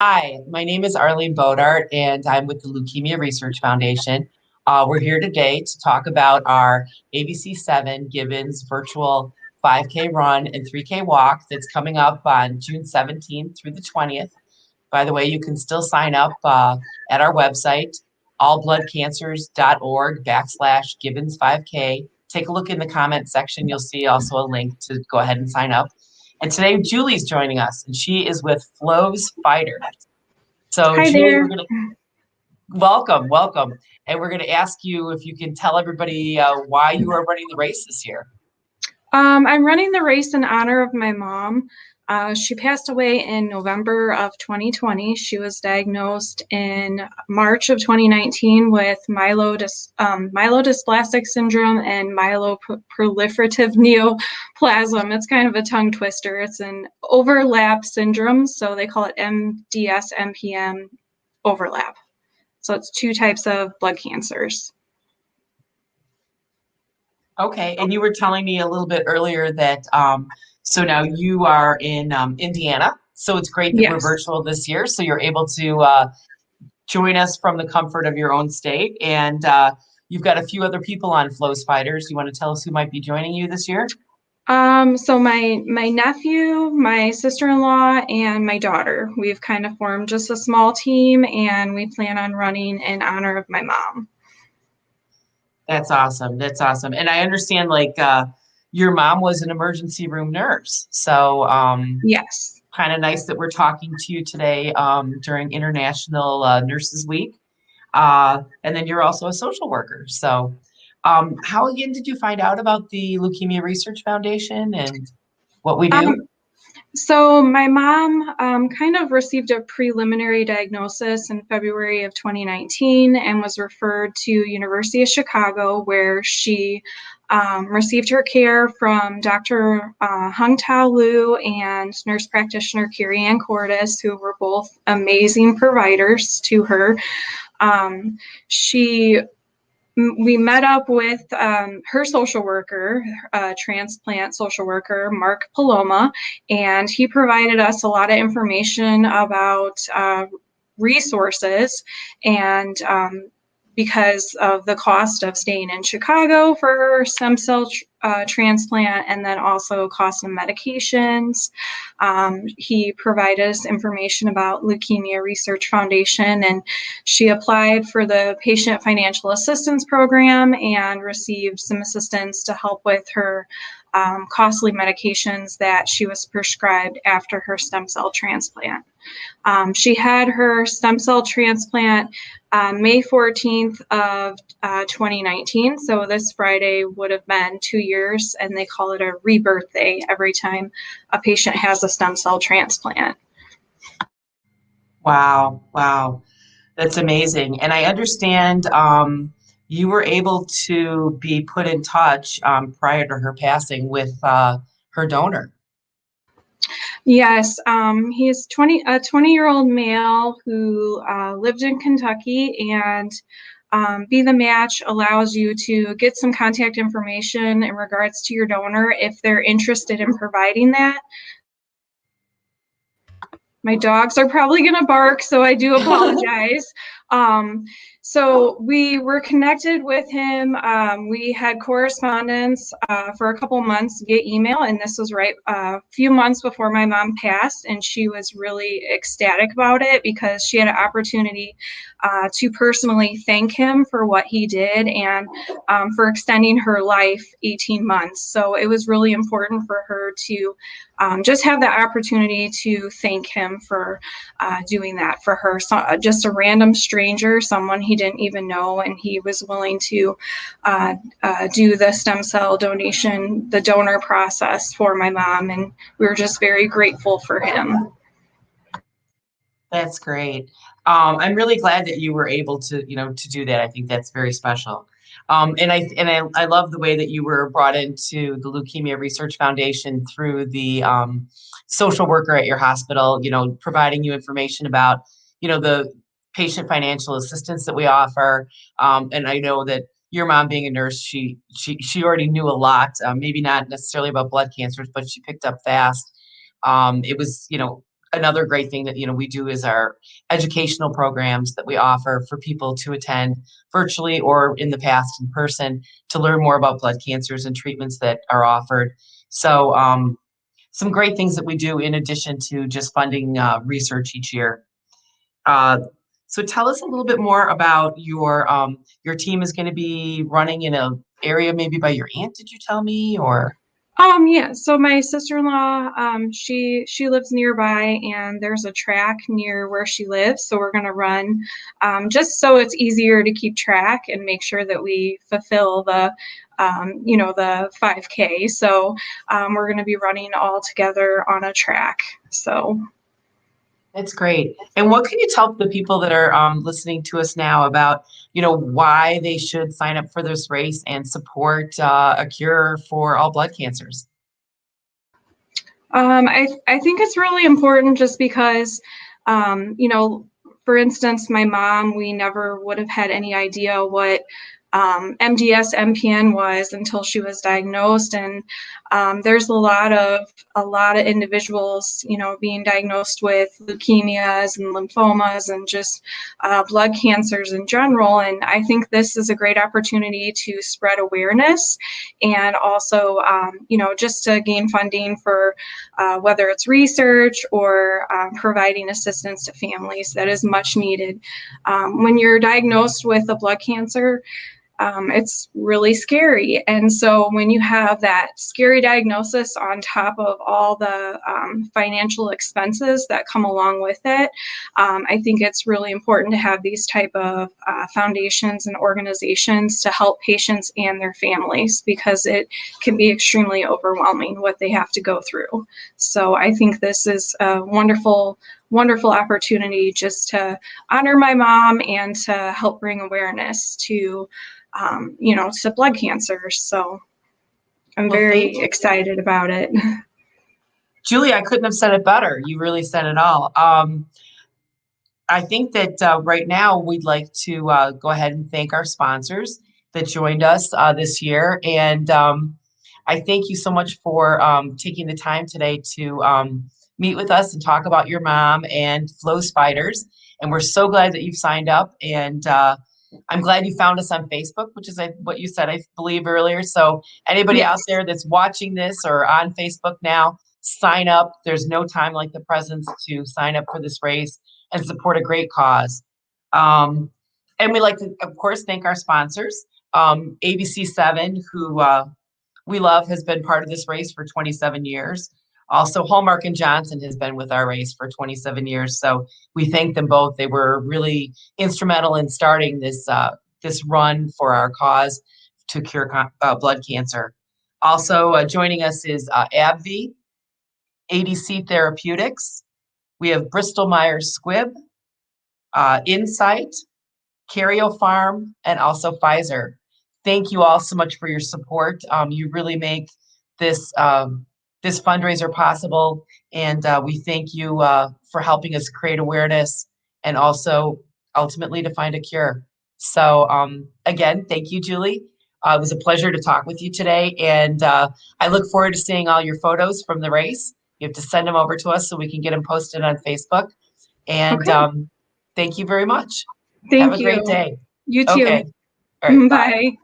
Hi, my name is Arlene Bodart, and I'm with the Leukemia Research Foundation. We're here today to talk about our ABC7 Gibbons virtual 5K run and 3K walk that's coming up on June 17th through the 20th. By the way, you can still sign up at our website, allbloodcancers.org/Gibbons 5K. Take a look in the comment section. You'll see also a link to go ahead and sign up. And today, Julie's joining us, and she is with Flo's Fighter. So, Hi Julie, there. we're going to welcome. And we're going to ask you if you can tell everybody why you are running the race this year. I'm running the race in honor of my mom. She passed away in November of 2020. She was diagnosed in March of 2019 with myelodysplastic syndrome and myeloproliferative neoplasm. It's kind of a tongue twister. It's an overlap syndrome, so they call it MDS-MPM overlap. So it's two types of blood cancers. Okay, and you were telling me a little bit earlier that so now you are in Indiana. So it's great that we're Yes. virtual this year. So you're able to join us from the comfort of your own state. And you've got a few other people on Flo's Fighters. You want to tell us who might be joining you this year? So my nephew, my sister-in-law, and my daughter, we've kind of formed just a small team, and we plan on running in honor of my mom. That's awesome. That's awesome. And I understand your mom was an emergency room nurse. So Yes. kind of nice that we're talking to you today during International Nurses Week. And then you're also a social worker. So how again did you find out about the Leukemia Research Foundation and what we do? Um, so my mom kind of received a preliminary diagnosis in February of 2019 and was referred to University of Chicago, where she received her care from Dr. Hung Tao Liu and nurse practitioner Carrie Ann Cordes, who were both amazing providers to her. She We met up with her social worker, transplant social worker, Mark Paloma, and he provided us a lot of information about resources and because of the cost of staying in Chicago for her stem cell transplant, and then also cost of medications. He provided us information about Leukemia Research Foundation, and she applied for the Patient Financial Assistance Program and received some assistance to help with her costly medications that she was prescribed after her stem cell transplant. She had her stem cell transplant May 14th of 2019. So this Friday would have been 2 years, and they call it a rebirth day every time a patient has a stem cell transplant. Wow, wow. That's amazing. And I understand you were able to be put in touch prior to her passing with her donor. Yes, he is a 20-year-old male who lived in Kentucky, and Be the Match allows you to get some contact information in regards to your donor if they're interested in providing that. My dogs are probably going to bark, so I do apologize. Um, so we were connected with him. We had correspondence for a couple months via email, and this was right a few months before my mom passed, and she was really ecstatic about it because she had an opportunity to personally thank him for what he did and for extending her life 18 months. So it was really important for her to just have the opportunity to thank him for doing that for her. So, just a random stranger, someone he didn't even know, and he was willing to do the stem cell donation, the donor process for my mom, and we were just very grateful for him. That's great. I'm really glad that you were able to, to do that. I think that's very special. And I love the way that you were brought into the Leukemia Research Foundation through the social worker at your hospital, providing you information about, the patient financial assistance that we offer. And I know that your mom being a nurse, she already knew a lot, maybe not necessarily about blood cancers, but she picked up fast. It was, another great thing that, we do is our educational programs that we offer for people to attend virtually or in the past in person to learn more about blood cancers and treatments that are offered. So some great things that we do in addition to just funding research each year. Uh, so tell us a little bit more about your team is going to be running in a area maybe by your aunt, did you tell me, or? Yeah, so my sister-in-law, she lives nearby and there's a track near where she lives. So we're gonna run just so it's easier to keep track and make sure that we fulfill the 5K. So we're gonna be running all together on a track. So That's great. And what can you tell the people that are listening to us now about, why they should sign up for this race and support a cure for all blood cancers? I think it's really important just because, for instance, my mom, we never would have had any idea what MDS MPN was until she was diagnosed, and there's a lot of individuals, being diagnosed with leukemias and lymphomas and just blood cancers in general. And I think this is a great opportunity to spread awareness and also, just to gain funding for whether it's research or providing assistance to families that is much needed. When you're diagnosed with a blood cancer, it's really scary. And so when you have that scary diagnosis on top of all the financial expenses that come along with it, I think it's really important to have these type of foundations and organizations to help patients and their families, because it can be extremely overwhelming what they have to go through. So I think this is a wonderful opportunity just to honor my mom and to help bring awareness to to blood cancers. So I'm very excited about it. Julie, I couldn't have said it better. You really said it all. I think that right now we'd like to go ahead and thank our sponsors that joined us this year. And I thank you so much for taking the time today to meet with us and talk about your mom and Flow Spiders. And we're so glad that you've signed up. And I'm glad you found us on Facebook, which is what you said, I believe, earlier. So anybody out there that's watching this or on Facebook now, sign up. There's no time like the present to sign up for this race and support a great cause. And we like to, of course, thank our sponsors. ABC7, who we love, has been part of this race for 27 years. Also, Hallmark and Johnson has been with our race for 27 years. So we thank them both. They were really instrumental in starting this run for our cause to cure blood cancer. Also joining us is AbbVie, ADC Therapeutics. We have Bristol Myers Squibb, Insight, Karyopharm, and also Pfizer. Thank you all so much for your support. You really make this this fundraiser possible, and we thank you for helping us create awareness and also ultimately to find a cure. So again, thank you, Julie. It was a pleasure to talk with you today, and I look forward to seeing all your photos from the race. You have to send them over to us so we can get them posted on Facebook. And thank you very much. Have Thank a great you. day. You too. Okay. All right. Bye. Bye.